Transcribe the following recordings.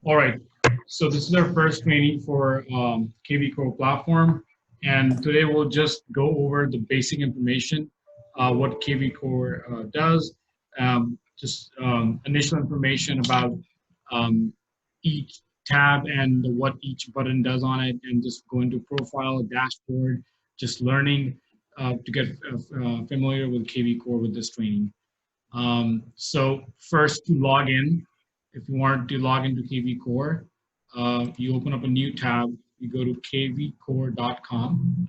All right. So this is our first training for KV Core platform, and today we'll just go over the basic information, what KV Core does, just initial information about um, each tab and what each button does on it, and just go into profile, dashboard, just learning to get familiar with KV Core with this training. So first to log in, if you want to log into KV Core, you open up a new tab, you go to kvcore.com,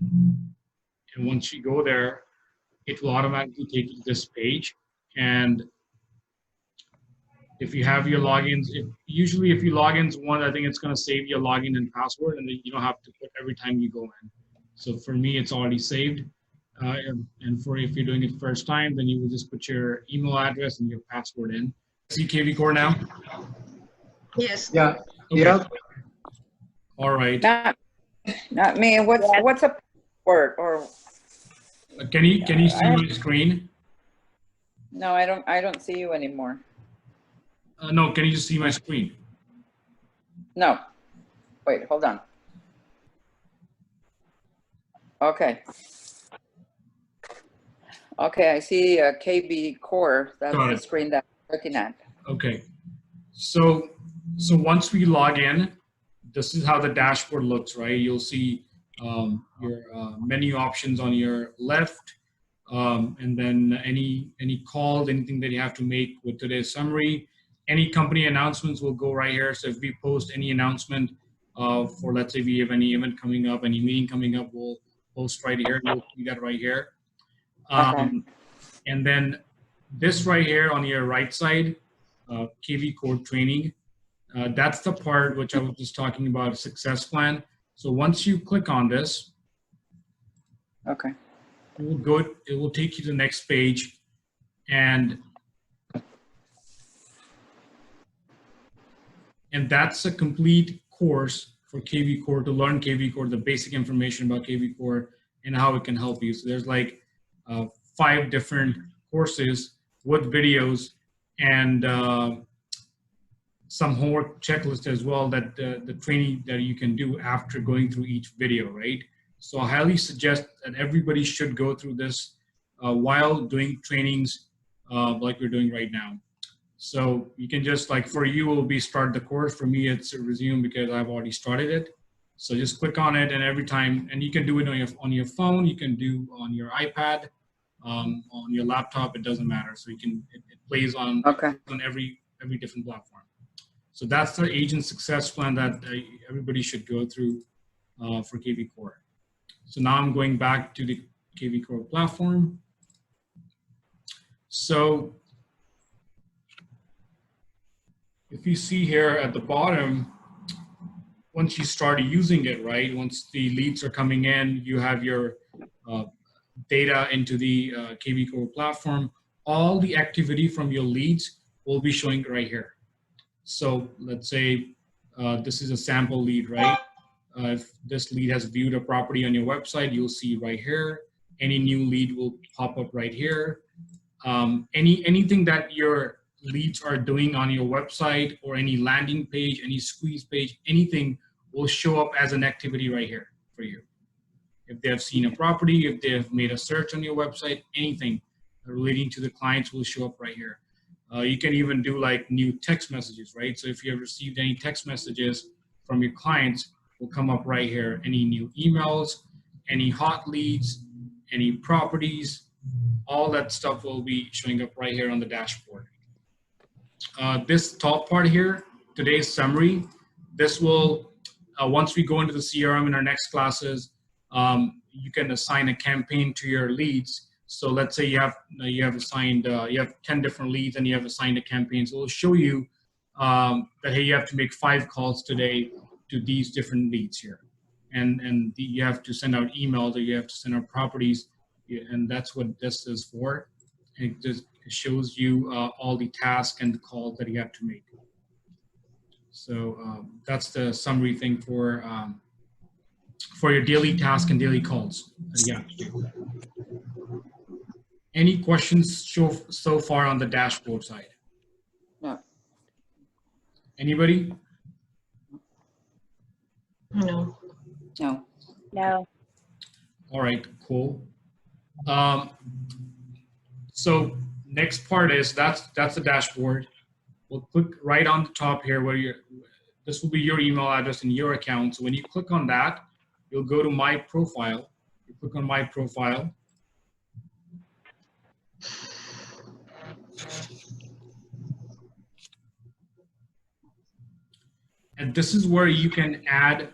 and once you go there, it will automatically take you to this page. And if you have your logins, usually if you log into one, I think it's going to save your login and password, and then you don't have to put every time you go in. So for me, it's already saved. And for if you're doing it first time, then you will just put your email address and your password in. See KV Core now? Yes. Yeah. Okay. Yeah. All right. Not me. What's a word or? Can you see my screen? No, I don't see you anymore. No, can you just see my screen? No. Wait, hold on. Okay. Okay, I see KV Core. That's Got the it. screen that I'm looking at. Okay. So once we log in, this is how the dashboard looks, right? You'll see your menu options on your left, and then any calls, anything that you have to make with today's summary. Any company announcements will go right here. So if we post any announcement for, let's say we have any event coming up, any meeting coming up, we'll post right here. You'll see that right here. Okay. And then this right here on your right side, KV Core training. That's the part which I was just talking about, success plan. So once you click on this, Okay. it will take you to the next page, and that's a complete course for KV Core, to learn KV Core, the basic information about KV Core and how it can help you. So there's like 5 different courses with videos and some homework checklist as well, that the training that you can do after going through each video, right? So I highly suggest that everybody should go through this while doing trainings like we're doing right now. So you can just, like, for you, it will be start the course. For me, it's resume because I've already started it. So just click on it, and every time, and you can do it on your phone, you can do on your iPad, on your laptop, it doesn't matter. So you can, it plays on, Okay. on every different platform. So that's the agent success plan that everybody should go through for KV Core. So now I'm going back to the KV Core platform. So if you see here at the bottom, once you start using it, right, once the leads are coming in, you have your data into the KV Core platform, all the activity from your leads will be showing right here. So let's say this is a sample lead, right? If this lead has viewed a property on your website, you'll see right here. Any new lead will pop up right here. Anything that your leads are doing on your website, or any landing page, any squeeze page, anything will show up as an activity right here for you. If they have seen a property, if they have made a search on your website, anything relating to the clients will show up right here. You can even do like new text messages, right? So if you have received any text messages from your clients, will come up right here. Any new emails, any hot leads, any properties, all that stuff will be showing up right here on the dashboard. This top part here, today's summary, this will, once we go into the CRM in our next classes, you can assign a campaign to your leads. So let's say you have assigned, you have 10 different leads and you have assigned a campaign. So it'll show you that, hey, you have to make 5 calls today to these different leads here. And you have to send out emails, or you have to send out properties. And that's what this is for. It just shows you all the tasks and the calls that you have to make. So that's the summary thing for your daily task and daily calls that you have to do. Any questions so far on the dashboard side? No. Anybody? No. No. No. All right, cool. So next part is that's the dashboard. We'll click right on the top here where this will be your email address and your account. So when you click on that, you'll go to My Profile. You click on My Profile. And this is where you can add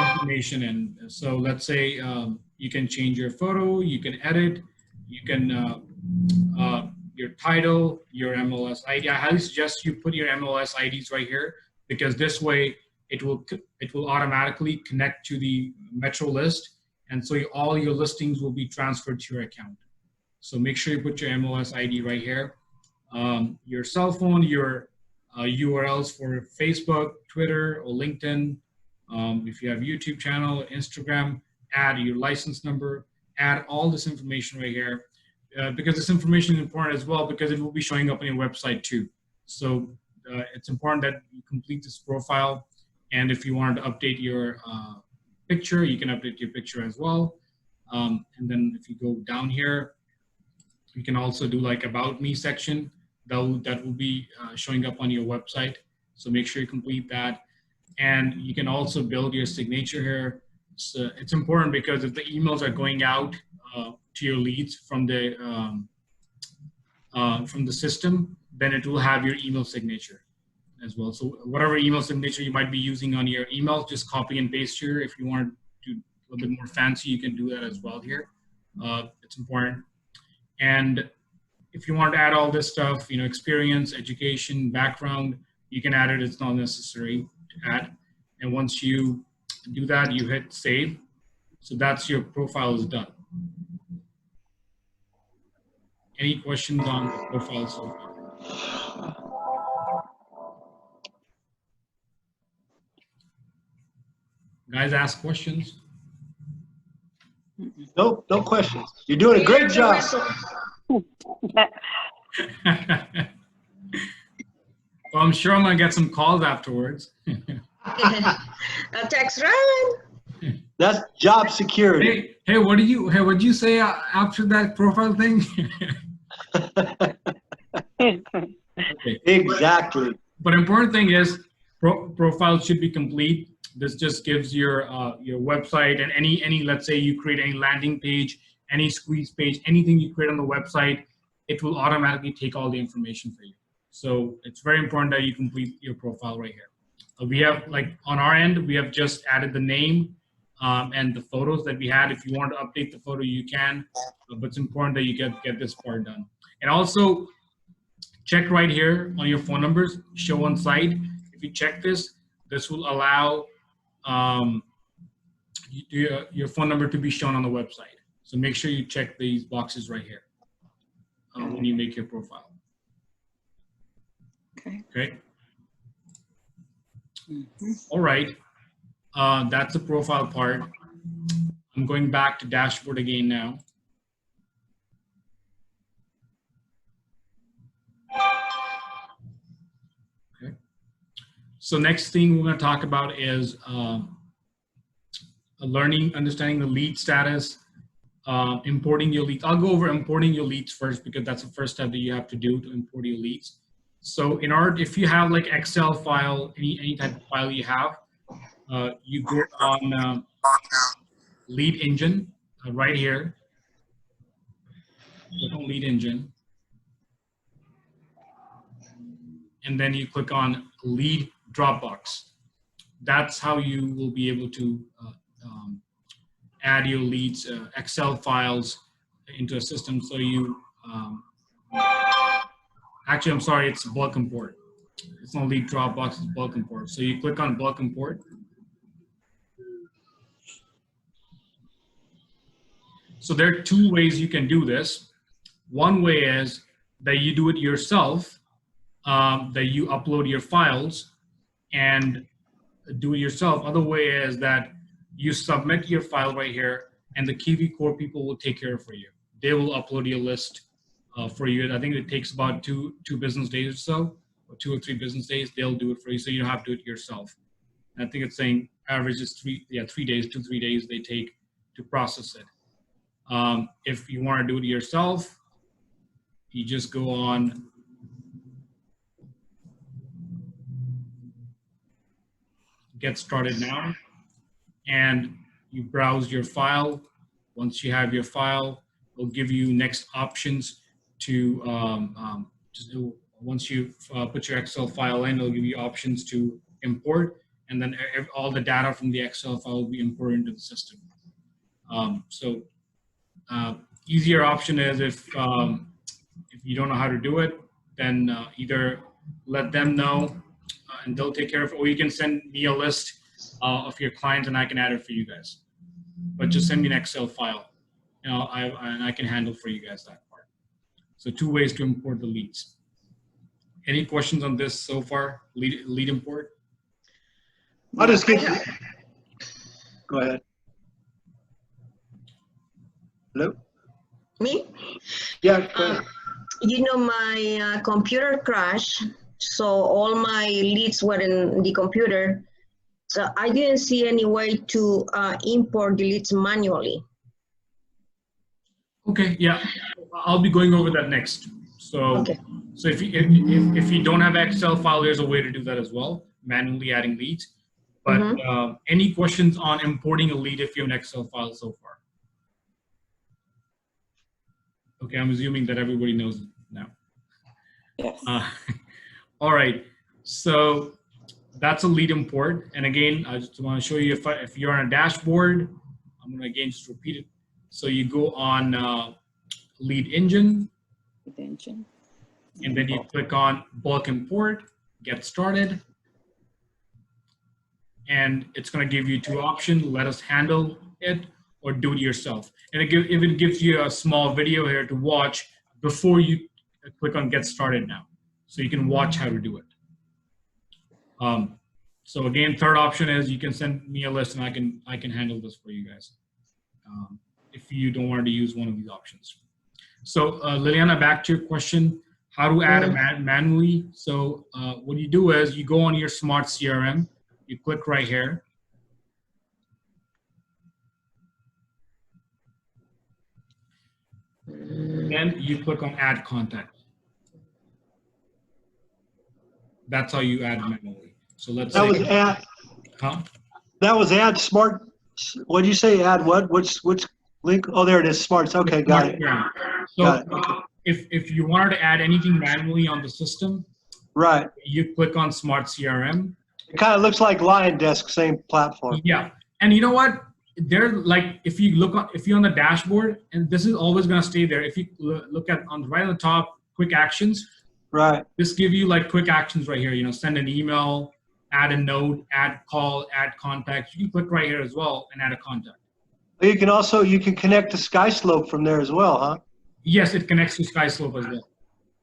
information in. So let's say you can change your photo, you can edit, you can your title, your MLS ID. I highly suggest you put your MLS IDs right here because this way it will automatically connect to the Metro list, and so all your listings will be transferred to your account. So make sure you put your MLS ID right here. Your cell phone, your URLs for Facebook, Twitter, or LinkedIn. If you have YouTube channel, Instagram, add your license number, add all this information right here. Because this information is important as well because it will be showing up on your website too. So it's important that you complete this profile. And if you want to update your picture, you can update your picture as well. And then if you go down here, you can also do like About Me section. That will be showing up on your website. So make sure you complete that. And you can also build your signature here. So it's important because if the emails are going out to your leads from the system, then it will have your email signature as well. So whatever email signature you might be using on your email, just copy and paste here. If you want to do a little bit more fancy, you can do that as well here. It's important. And if you want to add all this stuff, you know, experience, education, background, you can add it. It's not necessary to add. And once you do that, you hit save. So that's your profile is done. Any questions on the profile so far? Guys, ask questions. Nope, no questions. You're doing a great job. Well, I'm sure I'm gonna get some calls afterwards. Text Ryan. That's job security. Hey, what did you say after that profile thing? Okay. Exactly. But important thing is profile should be complete. This just gives your website and any let's say you create any landing page, any squeeze page, anything you create on the website, it will automatically take all the information for you. So it's very important that you complete your profile right here. We have, like on our end, we have just added the name and the photos that we had. If you want to update the photo, you can, but it's important that you get this part done. And also check right here on your phone numbers, show on site. If you check this, this will allow your phone number to be shown on the website. So make sure you check these boxes right here when you make your profile. Okay. Okay. All right. That's the profile part. I'm going back to dashboard again now. Okay. So next thing we're going to talk about is understanding the lead status, importing your leads. I'll go over importing your leads first because that's the first step that you have to do to import your leads. So if you have like Excel file, any type of file you have, you go on Lead Engine right here. Click on Lead Engine. And then you click on Lead Dropbox. That's how you will be able to add your leads, Excel files into a system. So you, actually, I'm sorry, it's bulk import. It's not Lead Dropbox, it's bulk import. So you click on bulk import. So there are two ways you can do this. One way is that you do it yourself, that you upload your files and do it yourself. Other way is that you submit your file right here and the Kiwi Core people will take care of it for you. They will upload your list for you. I think it takes about two business days or so, or 2 or 3 business days. They'll do it for you, so you don't have to do it yourself. I think it's saying average is 3 days, 2-3 days they take to process it. If you want to do it yourself, you just go on Get Started Now, and you browse your file. Once you have your file, it'll give you next options to once you put your Excel file in, it'll give you options to import, and then all the data from the Excel file will be imported into the system. Easier option is if you don't know how to do it, then either let them know and they'll take care of it, or you can send me a list of your clients and I can add it for you guys. But just send me an Excel file, and I can handle for you guys that part. So 2 ways to import the leads. Any questions on this so far? Lead import? I'll just get you. Go ahead. Hello? Me? Yeah, go ahead. My computer crashed, so all my leads were in the computer. So I didn't see any way to import the leads manually. Okay, yeah, I'll be going over that next. So, Okay. so if you don't have Excel file, there's a way to do that as well, manually adding leads. But any questions on importing a lead if you have an Excel file so far? Okay, I'm assuming that everybody knows it now. Yes. All right, so that's a lead import. And again, I just want to show you if you're on a dashboard, I'm going to again just repeat it. So you go on Lead Engine, Engine. and then you click on Bulk Import, Get Started. And it's going to give you 2 options: let us handle it or do it yourself. And it even gives you a small video here to watch before you click on Get Started Now. So you can watch how to do it. So again, third option is you can send me a list and I can handle this for you guys. If you don't want to use one of these options. So Liliana, back to your question, how to add a manually. So what you do is you go on your Smart CRM, you click right here. Then you click on Add Contact. That's how you add manually. So let's That say, was add. huh? That was add smart. What did you say? Add what? Which link? Oh, there it is. Smarts. Okay, got it. Yeah. So Got it. if you wanted to add anything manually on the system, Right. you click on Smart CRM. It kind of looks like Lion Desk, same platform. Yeah, and you know what? They're like, if you're on the dashboard, and this is always going to stay there. If you look at right on the top, quick actions. Right. This give you like quick actions right here. Send an email, add a note, add call, add contact. You can click right here as well and add a contact. You can connect to SkySlope from there as well, huh? Yes, it connects to SkySlope as well.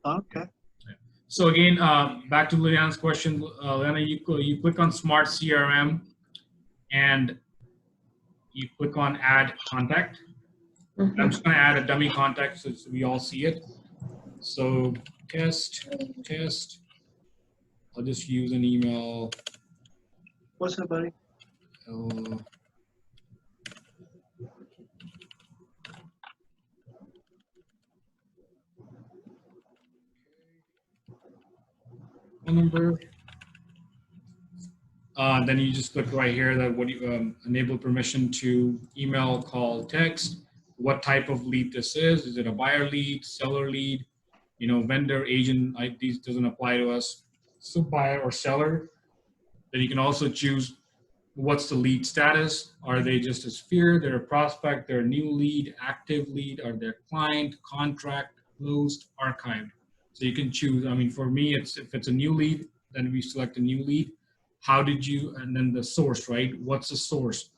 Okay. So again, back to Liliana's question, Liliana, you click on Smart CRM and you click on Add Contact. I'm just going to add a dummy contact so we all see it. So test. I'll just use an email. What's up, buddy? Phone number. Then you just click right here that enable permission to email, call, text. What type of lead this is? Is it a buyer lead, seller lead? Vendor, agent, these doesn't apply to us. So buyer or seller. Then you can also choose what's the lead status. Are they just a sphere? They're a prospect, they're a new lead, active lead, are they a client, contract, closed, archived. So you can choose. I mean, for me, if it's a new lead, then we select a new lead. And then the source, right? What's the source?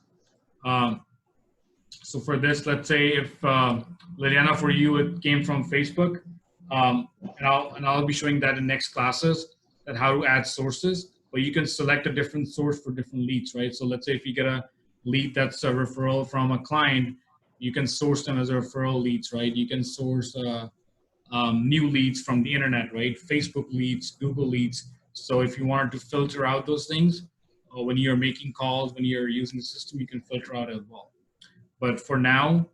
So for this, let's say if Liliana, for you, it came from Facebook, and I'll be showing that in next classes, that how to add sources. But you can select a different source for different leads, right? So let's say if you get a lead that's a referral from a client, you can source them as a referral leads, right? You can source new leads from the internet, right? Facebook leads, Google leads. So if you wanted to filter out those things, when you're making calls, when you're using the system, you can filter out as well. But for now,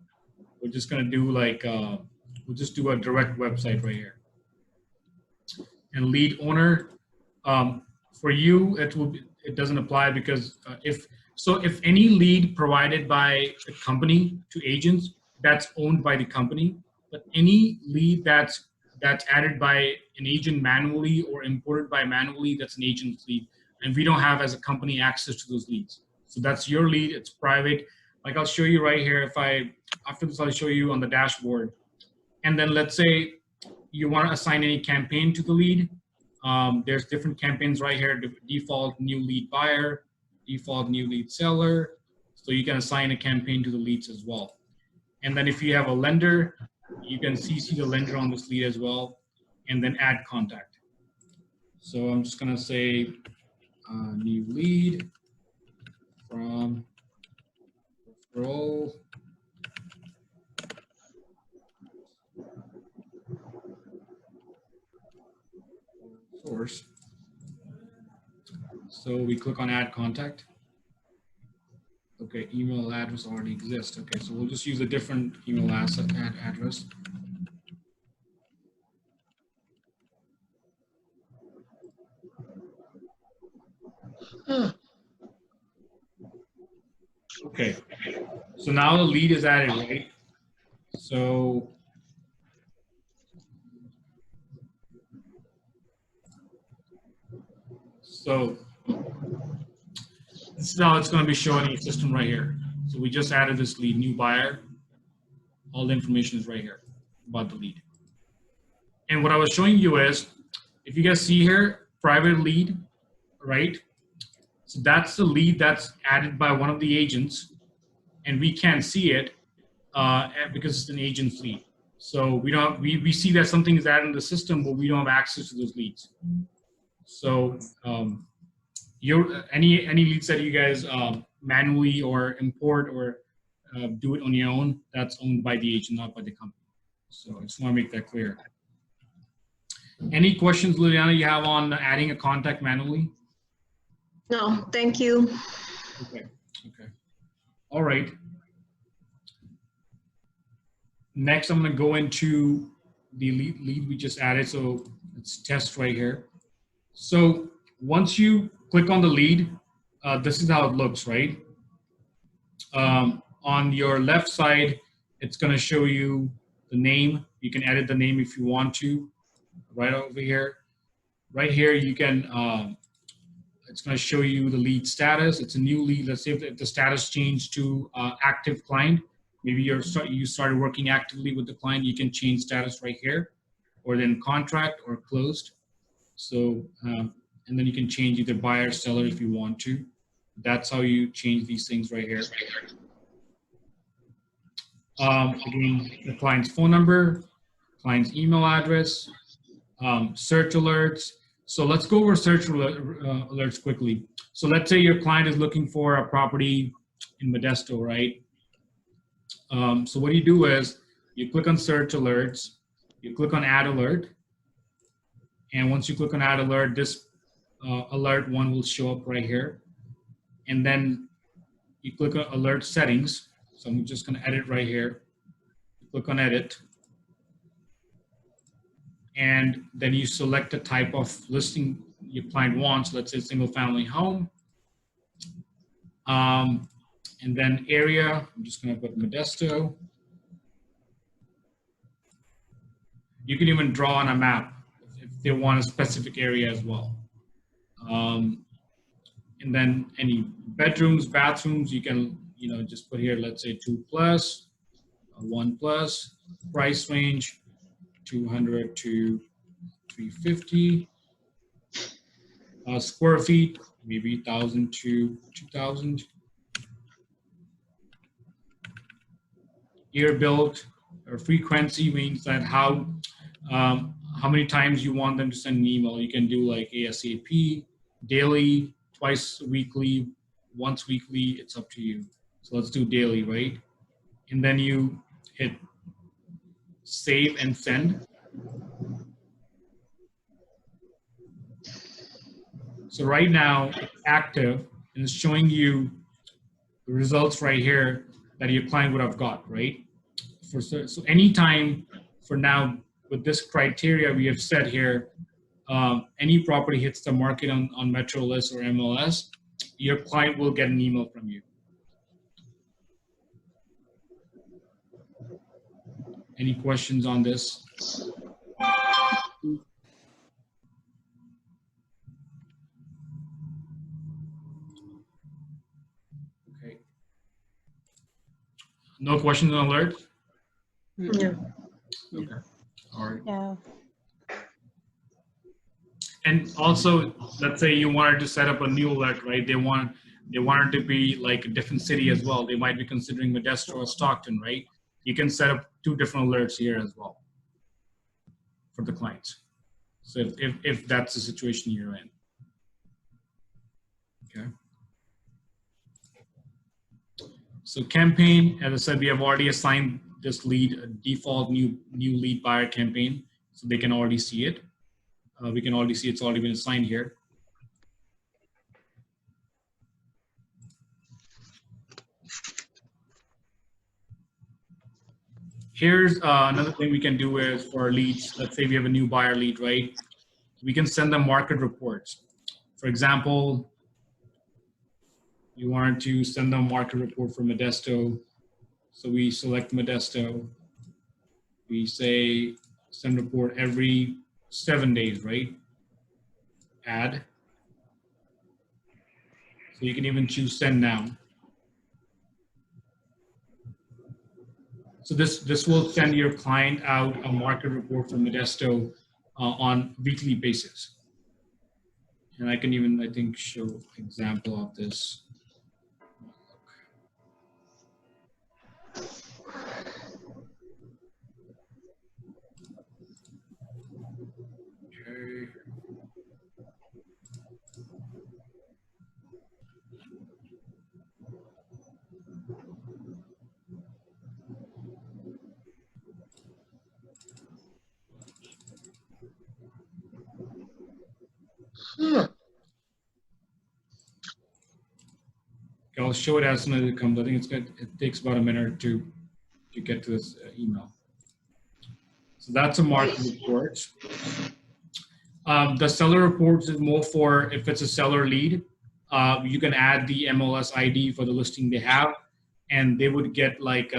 we're just going to do like, we'll just do a direct website right here. And lead owner, for you, it doesn't apply because if any lead provided by the company to agents, that's owned by the company. But any lead that's added by an agent manually or imported by manually, that's an agent's lead. And we don't have as a company access to those leads. So that's your lead, it's private. Like I'll show you right here, after this I'll show you on the dashboard. And then let's say you want to assign any campaign to the lead. There's different campaigns right here, default new lead buyer, default new lead seller. So you can assign a campaign to the leads as well. And then if you have a lender, you can CC the lender on this lead as well, and then add contact. So I'm just gonna say new lead from referral source. So we click on add contact. Okay, email address already exists. Okay, so we'll just use a different email address. Okay, so now the lead is added, right? So this is how it's going to be showing in your system right here. So we just added this lead, new buyer. All the information is right here about the lead. And what I was showing you is, if you guys see here, private lead, right? So that's the lead that's added by one of the agents, and we can't see it because it's an agent's lead. So we see that something is added in the system, but we don't have access to those leads. So any leads that you guys manually or import or do it on your own, that's owned by the agent, not by the company. So I just want to make that clear. Any questions, Liliana, you have on adding a contact manually? No, thank you. Okay. All right. Next, I'm going to go into the lead we just added. So let's test right here. So once you click on the lead, this is how it looks, right? On your left side, it's going to show you the name. You can edit the name if you want to, right over here. Right here, you can, it's going to show you the lead status. It's a new lead. Let's say if the status changed to active client, maybe you started working actively with the client, you can change status right here, or then contract or closed. So, and then you can change either buyer, seller if you want to. That's how you change these things right here. Again, the client's phone number, client's email address, search alerts. So let's go over search alerts quickly. So let's say your client is looking for a property in Modesto, right? So what you do is you click on search alerts, you click on add alert, and once you click on add alert, this alert one will show up right here. And then you click on alert settings. So I'm just going to edit right here. Click on edit. And then you select the type of listing your client wants. Let's say single family home. And then area, I'm just going to put Modesto. You can even draw on a map if they want a specific area as well. And then any bedrooms, bathrooms, you can, just put here, let's say 2+, 1+, price range, 200 to 350, square feet, maybe 1,000 to 2,000. Year built, or frequency means that how many times you want them to send an email. You can do like ASAP, daily, twice weekly, once weekly, it's up to you. So let's do daily, right? And then you hit save and send. So right now it's active and it's showing you the results right here that your client would have got, right? So anytime for now, with this criteria we have set here, any property hits the market on Metro List or MLS, your client will get an email from you. Any questions on this? Okay. No questions on alert? Yeah. Okay. All right. No. And also, let's say you wanted to set up a new alert, right? They want it to be like a different city as well. They might be considering Modesto or Stockton, right? You can set up 2 different alerts here as well for the clients. So if that's the situation you're in. Okay. So campaign, as I said, we have already assigned this lead a default new lead buyer campaign, so they can already see it. We can already see it's already been assigned here. Here's another thing we can do is for our leads. Let's say we have a new buyer lead, right? We can send them market reports. For example, you wanted to send them a market report for Modesto. So we select Modesto. We say send report every 7 days, right? Add. So you can even choose send now. So this will send your client out a market report from Modesto on weekly basis. And I can even, I think, show an example of this. Okay. I'll show it as soon as it comes. I think it takes about a minute or 2 to get to this email. So that's a market report. The seller reports is more for if it's a seller lead. You can add the MLS ID for the listing they have, and they would get like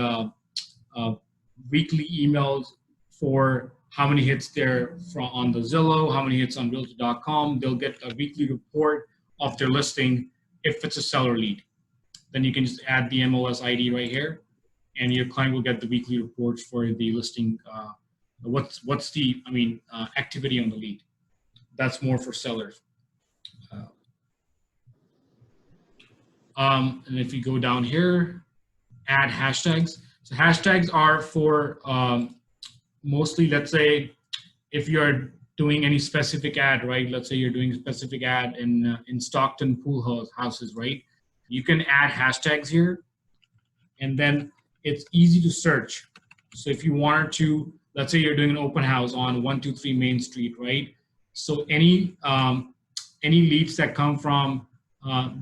weekly emails for how many hits there on the Zillow, how many hits on Realtor.com. They'll get a weekly report of their listing if it's a seller lead. Then you can just add the MLS ID right here, and your client will get the weekly reports for the listing. What's the activity on the lead? That's more for sellers. And if you go down here, add hashtags. So hashtags are for mostly, let's say, if you're doing any specific ad, right? Let's say you're doing a specific ad in Stockton pool houses, right? You can add hashtags here, and then it's easy to search. So if you wanted to, let's say you're doing an open house on 123 Main Street, right? So any leads that come from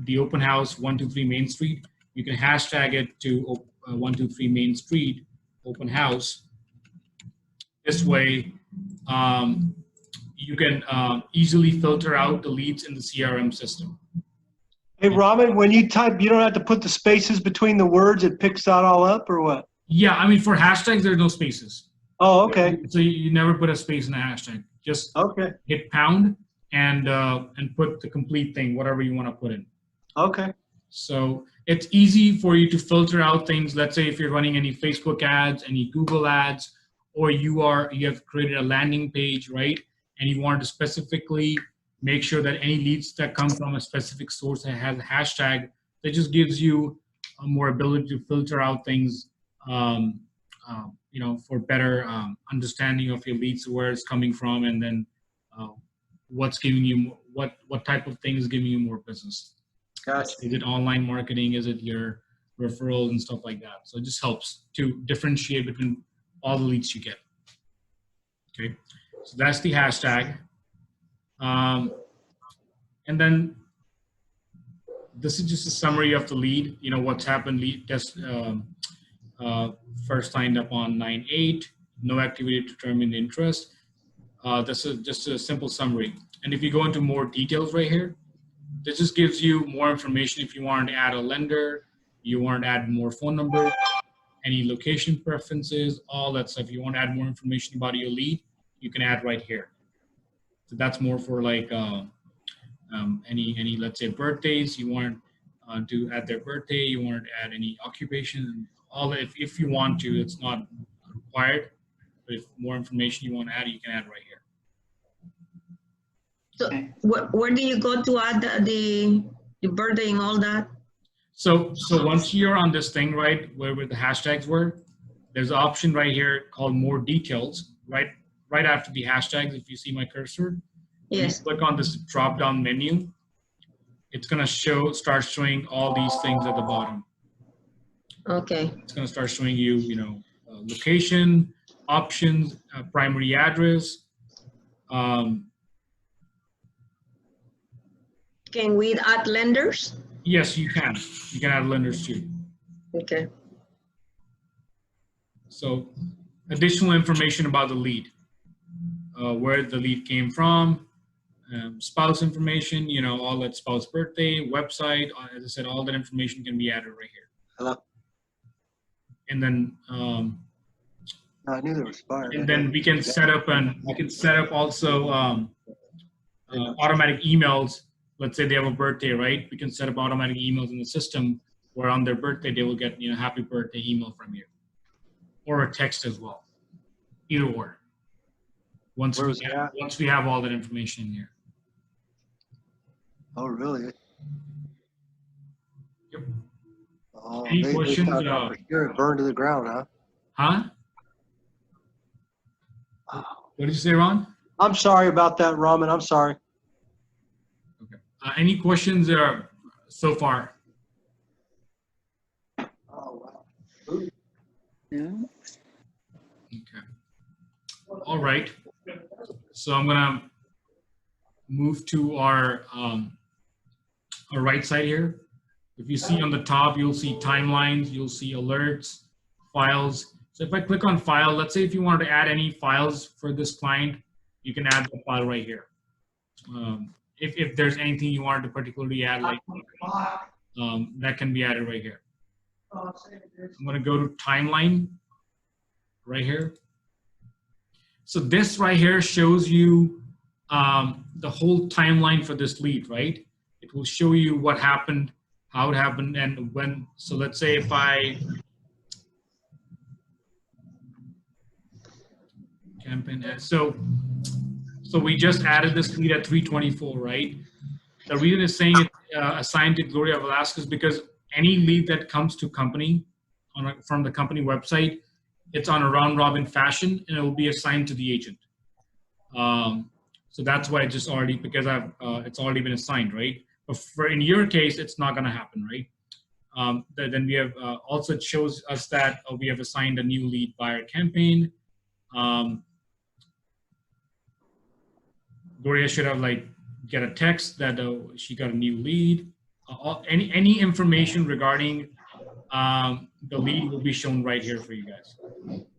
the open house 123 Main Street, you can hashtag it to 123 Main Street open house. This way, you can easily filter out the leads in the CRM system. Hey, Raman, when you type, you don't have to put the spaces between the words. It picks that all up, or what? Yeah, I mean, for hashtags, there's no spaces. Oh, okay. So you never put a space in a hashtag. Just Okay. hit pound and put the complete thing, whatever you want to put in. Okay. So it's easy for you to filter out things. Let's say if you're running any Facebook ads, any Google ads, or you have created a landing page, right? And you want to specifically make sure that any leads that come from a specific source that has a hashtag, that just gives you a more ability to filter out things, for better understanding of your leads, where it's coming from, and then what's giving you what type of thing is giving you more business. Gotcha. Is it online marketing? Is it your referrals and stuff like that? So it just helps to differentiate between all the leads you get. Okay, so that's the hashtag. And then This is just a summary of the lead, you know, what's happened. Lead just first signed up on 9/8, no activity to determine the interest. This is just a simple summary. And if you go into more details right here, this just gives you more information if you want to add a lender, you want to add more phone number, any location preferences, all that stuff. You want to add more information about your lead, you can add right here. So that's more for like any let's say birthdays, you want to add their birthday, you want to add any occupation, all that. If you want to, it's not required, but if more information you want to add, you can add right here. So where do you go to add the birthday and all that? So once you're on this thing, right, where the hashtags were, there's an option right here called more details, right after the hashtags. If you see my cursor, Yes. you click on this drop down menu, it's going to start showing all these things at the bottom. Okay. It's going to start showing you, you know, location, options, primary address. Can we add lenders? Yes, you can. You can add lenders too. Okay. So additional information about the lead, where the lead came from, spouse information, you know, all that, spouse birthday, website, as I said, all that information can be added right here. Hello? And then, No, I knew there was fire. and then we can set up also automatic emails. Let's say they have a birthday, right? We can set up automatic emails in the system where on their birthday they will get, you know, happy birthday email from you, or a text as well. Either or. Once we have all that information in here. Oh, really? Yep. Oh, Any questions? Here it burned to the ground, huh? Huh? Oh. What did you say, Ron? I'm sorry about that, Raman. I'm sorry. Okay. Any questions so far? Oh, wow. No. Okay. All right. So I'm gonna move to our right side here. If you see on the top, you'll see timelines, you'll see alerts, files. So if I click on file, let's say if you wanted to add any files for this client, you can add the file right here. If there's anything you wanted to particularly add, like that can be added right here. I'm gonna go to timeline right here. So this right here shows you the whole timeline for this lead, right? It will show you what happened, how it happened, and when. So let's say if I campaign, so we just added this lead at 3:24, right? The reason it's saying it assigned to Gloria Velasquez because any lead that comes to company from the company website, it's on a round robin fashion and it will be assigned to the agent. So that's why it's already been assigned, right? But in your case, it's not going to happen, right? Then we have also it shows us that we have assigned a new lead buyer campaign. Gloria should have get a text that she got a new lead. Any information regarding the lead will be shown right here for you guys.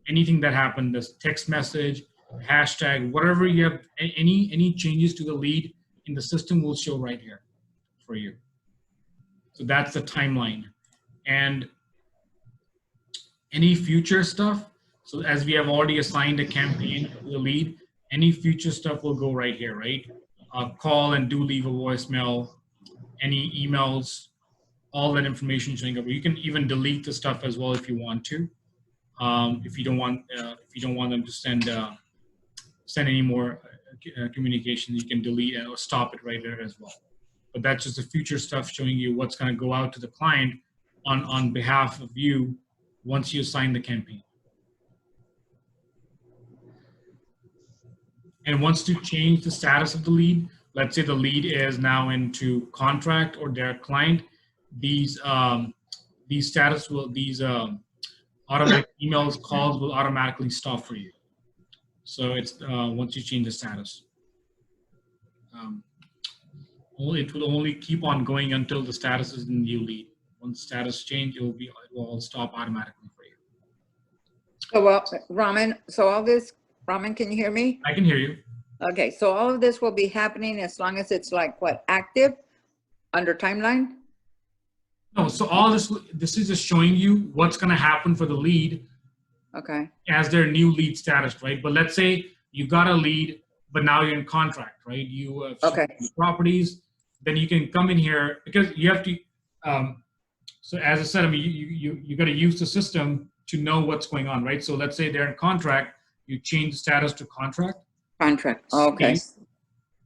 Anything that happened, this text message, hashtag, whatever you have, any changes to the lead in the system will show right here for you. So that's the timeline. And any future stuff, so as we have already assigned a campaign to the lead, any future stuff will go right here, right? Call and do leave a voicemail, any emails, all that information showing up. You can even delete the stuff as well if you want to. If you don't want them to send any more communication, you can delete or stop it right there as well. But that's just the future stuff showing you what's going to go out to the client on behalf of you once you assign the campaign. And once you change the status of the lead, let's say the lead is now into contract or their client, these status will, automatic emails, calls will automatically stop for you. So it's once you change the status. It will only keep on going until the status is in new lead. Once status change, it will all stop automatically for you. So, well, Raman, so all this, Raman, can you hear me? I can hear you. Okay, so all of this will be happening as long as it's like, what, active under timeline? No, so all this is just showing you what's going to happen for the lead Okay, as their new lead status, right? But let's say you got a lead, but now you're in contract, right? You have Okay. properties, then you can come in here because you have to. So as I said, I mean, you got to use the system to know what's going on, right? So let's say they're in contract, you change the status to contract. contract, okay,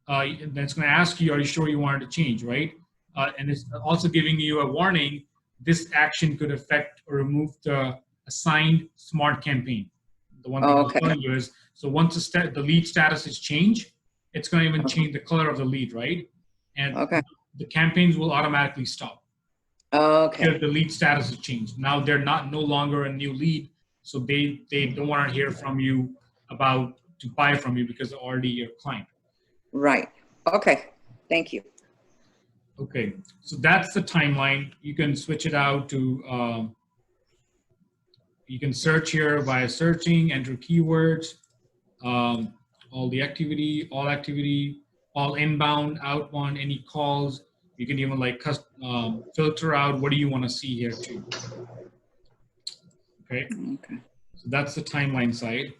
Then it's going to ask you, are you sure you wanted to change, right? And it's also giving you a warning. This action could affect or remove the assigned smart campaign. The one thing I was Okay. telling you is, so once the lead status is changed, it's going to even change the color of the lead, right? And Okay. the campaigns will automatically stop. okay, Because the lead status has changed. Now they're no longer a new lead, so they don't want to hear from you about to buy from you because they're already your client. right, okay, thank you. Okay, so that's the timeline. You can switch it out to, you can search here by searching, enter keywords, all activity, all inbound, outbound, any calls. You can even like filter out what do you want to see here too. Okay, Okay. so that's the timeline side.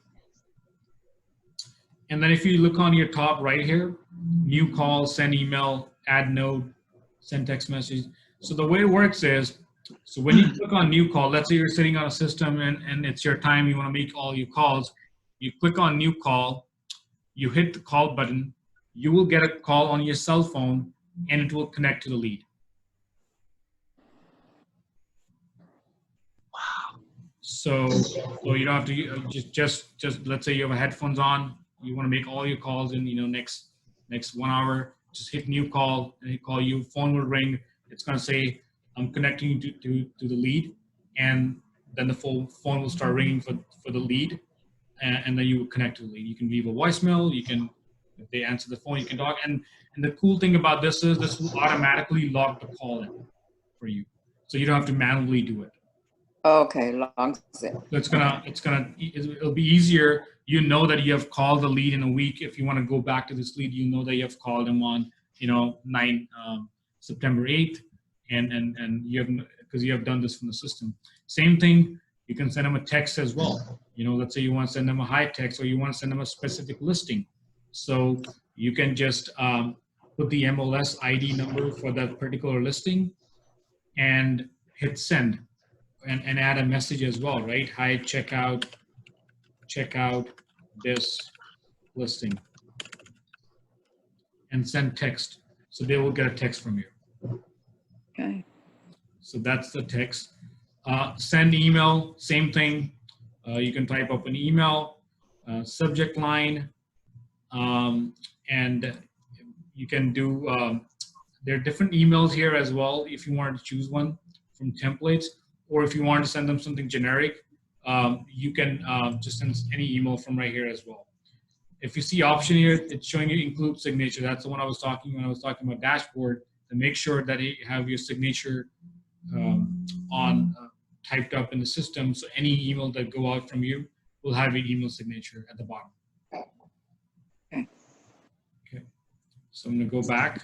And then if you look on your top right here, new call, send email, add node, send text message. So the way it works is, so when you click on new call, let's say you're sitting on a system and it's your time, you want to make all your calls, you click on new call, you hit the call button, you will get a call on your cell phone and it will connect to the lead. Wow. So you don't have to just let's say you have headphones on, you want to make all your calls in next 1 hour, just hit new call and it call you, phone will ring, it's going to say I'm connecting you to the lead, and then the phone will start ringing for the lead, and then you will connect to the lead. You can leave a voicemail, you can, if they answer the phone, you can talk, and the cool thing about this is this will automatically log the call in for you, so you don't have to manually do it. Okay, long set. So it'll be easier. You know that you have called the lead in a week. If you want to go back to this lead, you know that you have called them on, September 8th, and you have, because you have done this from the system. Same thing, you can send them a text as well. Let's say you want to send them a hi text, or you want to send them a specific listing. So you can just put the MLS ID number for that particular listing and hit send. And add a message as well, right? Hi, check out this listing, and send text. So they will get a text from you. Okay, So that's the text. Send email, same thing. You can type up an email, subject line, and you can do, there are different emails here as well if you wanted to choose one from templates. Or if you want to send them something generic, you can just send any email from right here as well. If you see option here, it's showing you include signature. That's the one I was talking when I was talking about dashboard. To make sure that you have your signature typed up in the system, so any email that go out from you will have your email signature at the bottom. Okay. Okay. So I'm going to go back.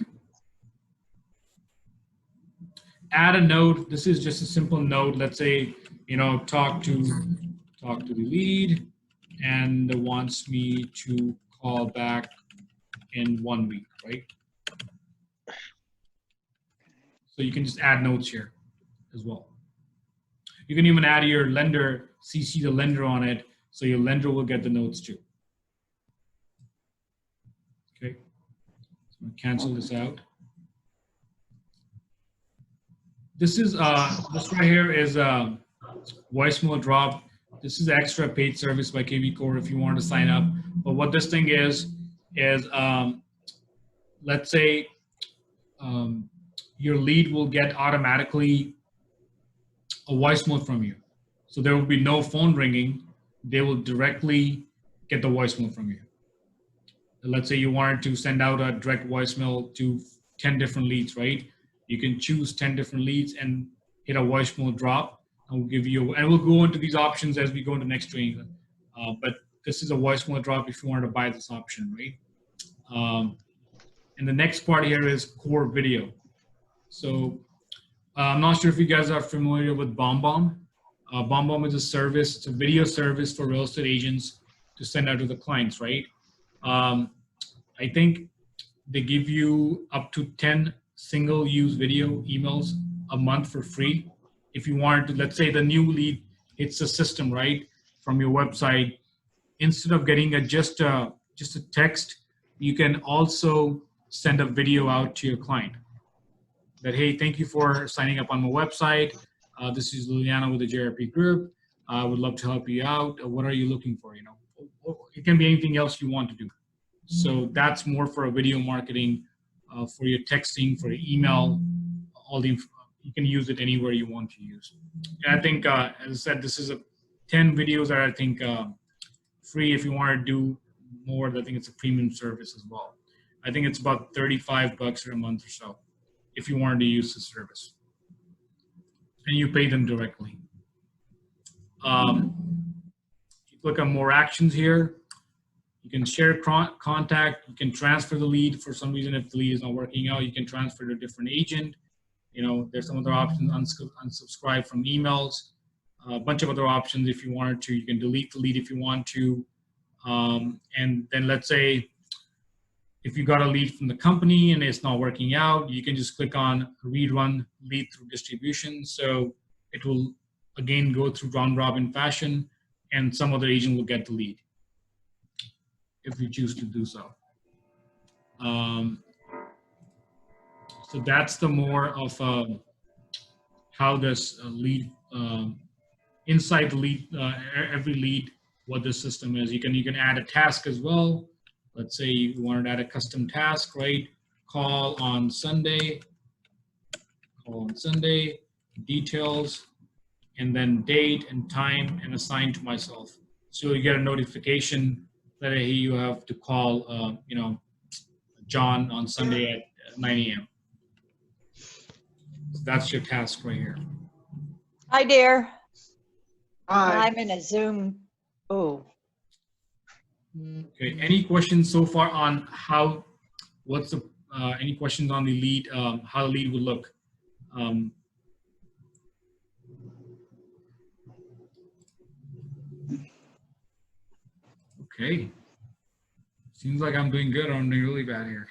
Add a node. This is just a simple node. Let's say, talk to the lead and wants me to call back in 1 week, right? So you can just add notes here as well. You can even add your lender, CC the lender on it, so your lender will get the notes too. Okay, so I'm gonna cancel this out. This is this right here is voicemail drop. This is extra paid service by kvCORE if you want to sign up. But what this thing is let's say your lead will get automatically a voicemail from you. So there will be no phone ringing. They will directly get the voicemail from you. Let's say you wanted to send out a direct voicemail to 10 different leads, right? You can choose 10 different leads and hit a voicemail drop, and we'll give you, and we'll go into these options as we go into next training. But this is a voicemail drop if you want to buy this option, right? And the next part here is core video. So I'm not sure if you guys are familiar with BombBomb. BombBomb is a service, it's a video service for real estate agents to send out to the clients, right? I think they give you up to 10 single-use video emails a month for free. If you want to, let's say the new lead hits the system, right, from your website, instead of getting just a text, you can also send a video out to your client that, hey, thank you for signing up on my website. This is Liliana with the JRP Group. I would love to help you out. What are you looking for? You know, it can be anything else you want to do. So that's more for a video marketing, for your texting, for your email, all the you can use it anywhere you want to use. And I think, as I said, this is 10 videos that I think free. If you want to do more, I think it's a premium service as well. I think it's about $35 a month or so if you wanted to use the service. And you pay them directly. You click on more actions here. You can share contact. You can transfer the lead. For some reason, if the lead is not working out, you can transfer to a different agent. You know, there's some other options, unsubscribe from emails, a bunch of other options if you wanted to. You can delete the lead if you want to. And then let's say if you got a lead from the company and it's not working out, you can just click on rerun lead through distribution. So it will, again, go through round robin fashion, and some other agent will get the lead if you choose to do so. So that's the more of how this lead, inside the lead, every lead, what the system is. You can add a task as well. Let's say you wanted to add a custom task, right? Call on Sunday, details, and then date and time, and assign to myself. So you get a notification that, hey, you have to call, you know, John on Sunday at 9 a.m. So that's your task right here. Hi, dear. Hi. I'm in a Zoom. Oh, Okay, any questions so far on how, what's the, any questions on the lead, how the lead would look? Okay. Seems like I'm doing good or I'm doing really bad here.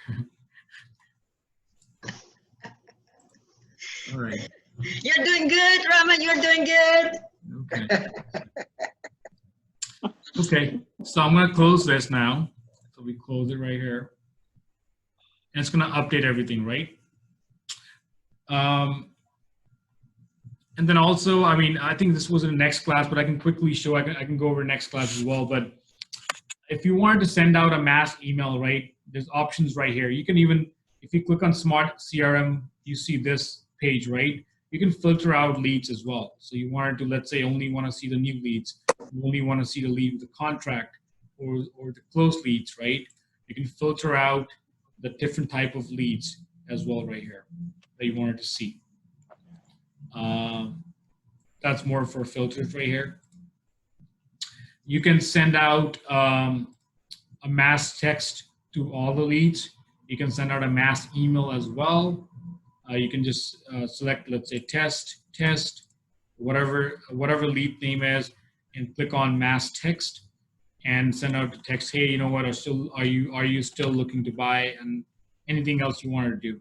All right. You're doing good, Raman. You're doing good. Okay. Okay, so I'm going to close this now. So we close it right here. And it's going to update everything, right? And then also, I mean, I think this was in the next class, but I can quickly show, I can go over next class as well. But if you wanted to send out a mass email, right, there's options right here. You can even, if you click on Smart CRM, you see this page, right? You can filter out leads as well. So you wanted to, let's say, only want to see the new leads. You only want to see the lead with the contract or the closed leads, right? You can filter out the different type of leads as well right here that you wanted to see. That's more for filters right here. You can send out a mass text to all the leads. You can send out a mass email as well. You can just select, let's say, test, whatever lead name is, and click on mass text and send out the text. Hey, you know what? Are you still looking to buy, and anything else you want to do?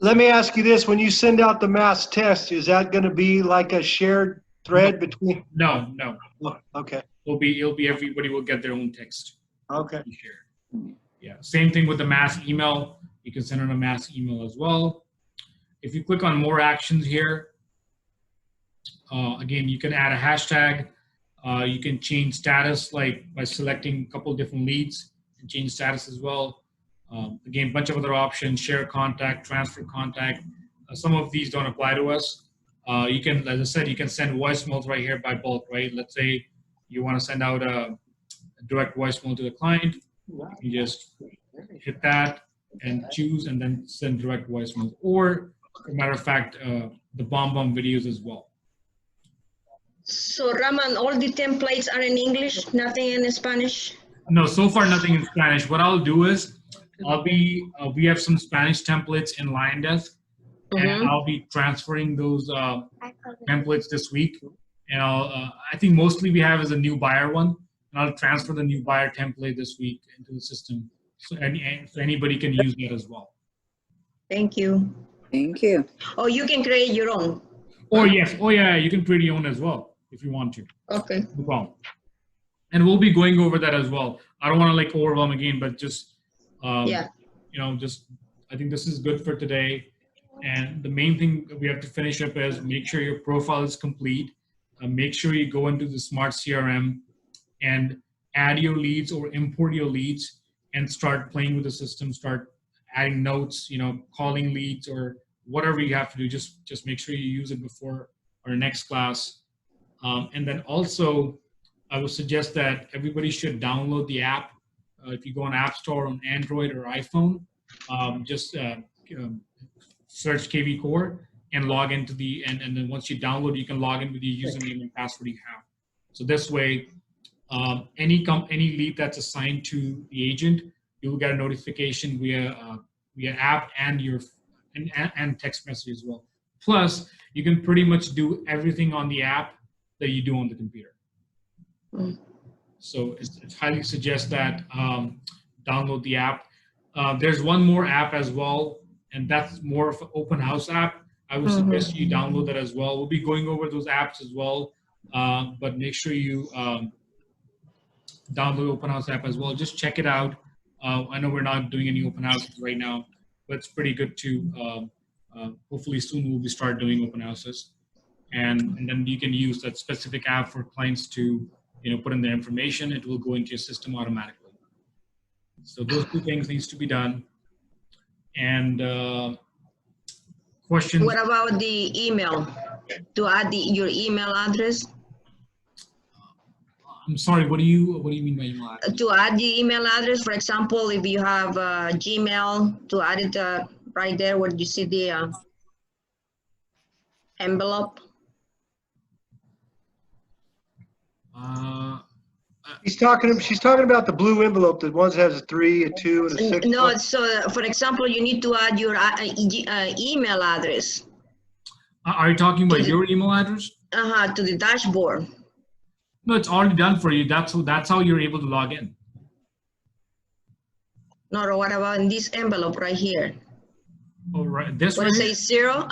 Let me ask you this: when you send out the mass test, is that going to be like a shared thread between? No. Oh, okay. It'll be everybody will get their own text. Okay. Shared. Yeah. Same thing with the mass email. You can send out a mass email as well. If you click on more actions here, again, you can add a hashtag. You can change status, like by selecting a couple of different leads, and change status as well. Again, a bunch of other options: share contact, transfer contact. Some of these don't apply to us. You can, as I said, you can send voicemails right here by bulk, right? Let's say you want to send out a direct voicemail to the client. You just hit that, and choose and then send direct voicemail. Or, as a matter of fact, the BombBomb videos as well. So Raman, all the templates are in English, nothing in Spanish? No, so far nothing in Spanish. What I'll do is we have some Spanish templates in LionDesk, and I'll be transferring those templates this week. And I think mostly we have is a new buyer one, and I'll transfer the new buyer template this week into the system, so anybody can use that as well. Thank you. Thank you. Oh, you can create your own. Or yes, oh yeah, you can create your own as well if you want to. Okay. No problem. And we'll be going over that as well. I don't want to like overwhelm again, but just Yeah. you know, just I think this is good for today. And the main thing that we have to finish up is make sure your profile is complete. Make sure you go into the Smart CRM and add your leads or import your leads and start playing with the system. Start adding notes, you know, calling leads or whatever you have to do. Just make sure you use it before our next class. And then also, I would suggest that everybody should download the app. If you go on App Store on Android or iPhone, just search KV Core and log into the, and then once you download, you can log in with your username and password you have. So this way, any lead that's assigned to the agent, you'll get a notification via app and your and text message as well. Plus, you can pretty much do everything on the app that you do on the computer. So it's highly suggest that download the app. There's one more app as well, and that's more of an open house app. I would suggest you download that as well. We'll be going over those apps as well, but make sure you download open house app as well. Just check it out. I know we're not doing any open houses right now, but it's pretty good to hopefully soon we'll be start doing open houses, and then you can use that specific app for clients to put in their information. It will go into your system automatically. So those two things needs to be done. And questions? What about the email? To add your email address? I'm sorry. What do you mean by email address? To add the email address, for example, if you have Gmail, to add it right there where you see the envelope. She's talking about the blue envelope, the ones that has a 3, a 2, and a 6. No, so for example, you need to add your email address. Are you talking about your email address? To the dashboard. No, it's already done for you. That's how you're able to log in. No, what about in this envelope right here? Oh, right. This Where one. it says 0,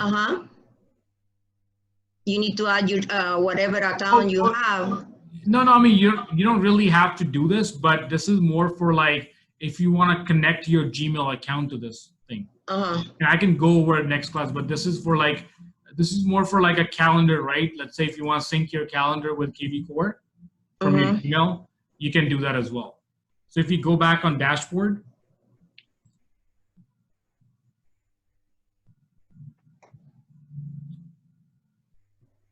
You need to add your whatever account you have. No, I mean, you don't really have to do this, but this is more for like, if you want to connect your Gmail account to this thing. And I can go over it next class, but this is more for like a calendar, right? Let's say if you want to sync your calendar with KV Core from your Gmail, you can do that as well. So if you go back on dashboard,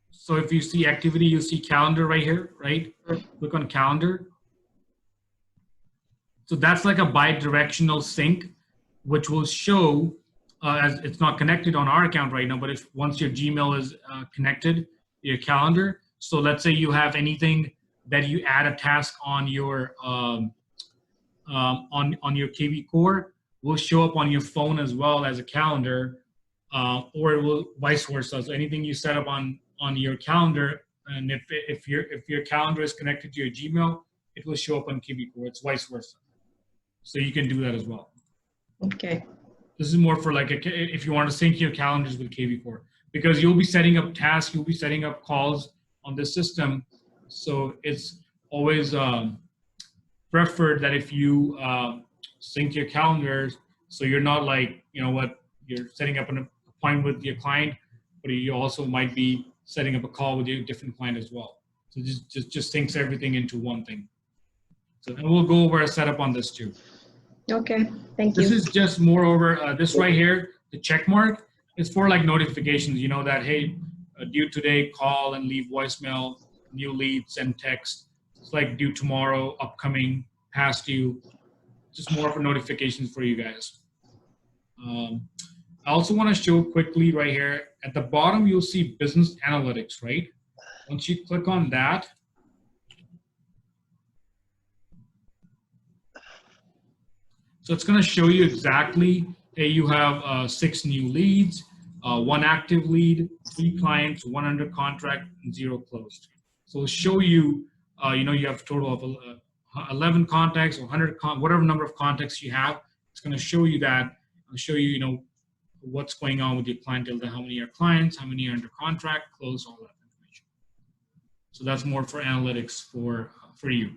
so if you see activity, you see calendar right here, right? Click on calendar. So that's like a bi-directional sync, which will show, as it's not connected on our account right now, but if once your Gmail is connected, your calendar. So let's say you have anything that you add a task on your on your KV Core, will show up on your phone as well as a calendar, or it will vice versa. So anything you set up on your calendar, and if your calendar is connected to your Gmail, it will show up on KV Core. It's vice versa. So you can do that as well. Okay. This is more for like if you want to sync your calendars with KV Core, because you'll be setting up tasks, you'll be setting up calls on this system. So it's always preferred that if you sync your calendars, so you're not like, you're setting up an appointment with your client, but you also might be setting up a call with your different client as well. So just syncs everything into one thing. So, and we'll go over a setup on this too. Okay, thank you. This is just moreover, this right here, the check mark, is for like notifications, that, hey, due today, call and leave voicemail, new lead, send text. It's like due tomorrow, upcoming, past due, just more of a notifications for you guys. I also want to show quickly right here at the bottom, you'll see business analytics, right? Once you click on that, so it's going to show you exactly, hey, you have 6 new leads, 1 active lead, 3 clients, 1 under contract, and 0 closed. So it'll show you, you have a total of 11 contacts or 100, whatever number of contacts you have. It's going to show you that. It'll show you, what's going on with your clientele, how many are clients, how many are under contract, close, all that information. So that's more for analytics for you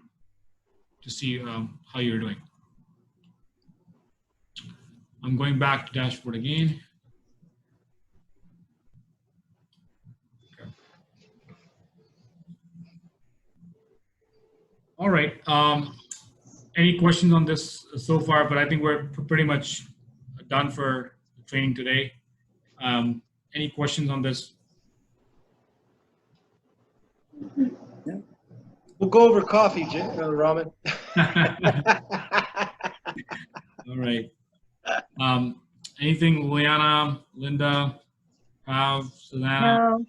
to see how you're doing. I'm going back to dashboard again. Okay. All right. Any questions on this so far? But I think we're pretty much done for the training today. Any questions on this? We'll go over coffee, Raman. All right. Anything, Liana, Linda, Pav, Savannah? No.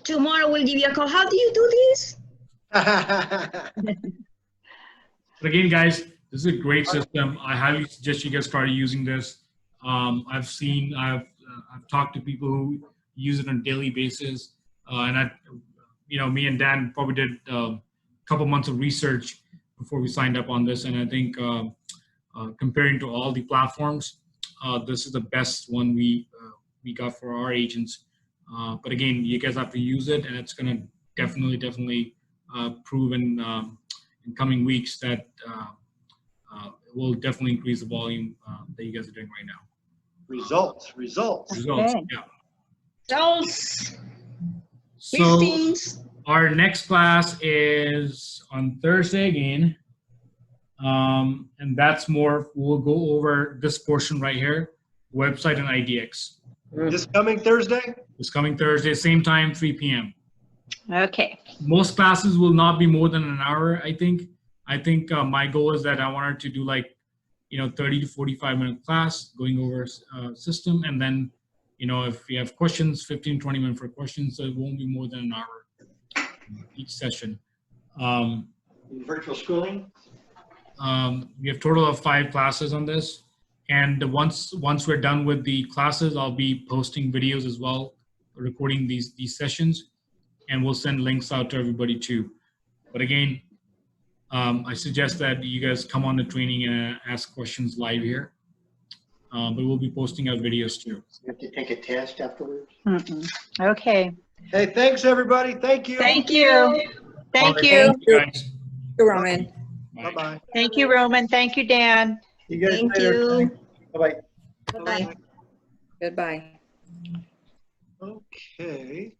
Tomorrow we'll give you a call. How do you do this? But again, guys, this is a great system. I highly suggest you guys start using this. I've talked to people who use it on a daily basis, and me and Dan probably did a couple months of research before we signed up on this, and I think comparing to all the platforms, this is the best one we got for our agents. But again, you guys have to use it, and it's going to definitely prove in coming weeks that it will definitely increase the volume that you guys are doing right now. Results. Okay. Yeah. Charles, So Christines. our next class is on Thursday again, and that's more. We'll go over this portion right here, website and IDX. This coming Thursday? This coming Thursday, same time, 3 p.m. Okay. Most classes will not be more than an hour, I think. My goal is that I wanted to do 30 to 45-minute class going over system, and then, if you have questions, 15, 20 minutes for questions, so it won't be more than an hour each session. Virtual schooling? We have a total of 5 classes on this, and once we're done with the classes, I'll be posting videos as well, recording these sessions, and we'll send links out to everybody too. But again, I suggest that you guys come on the training and ask questions live here. But we'll be posting out videos too. You have to take a test afterwards? Okay. Hey, thanks, everybody. Thank you. Thank you. All Thank right, you. guys. Roman. Bye. Bye-bye. Thank you, Roman. Thank you, Dan. You guys Thank later. you. Bye-bye. Bye-bye. Goodbye. Okay.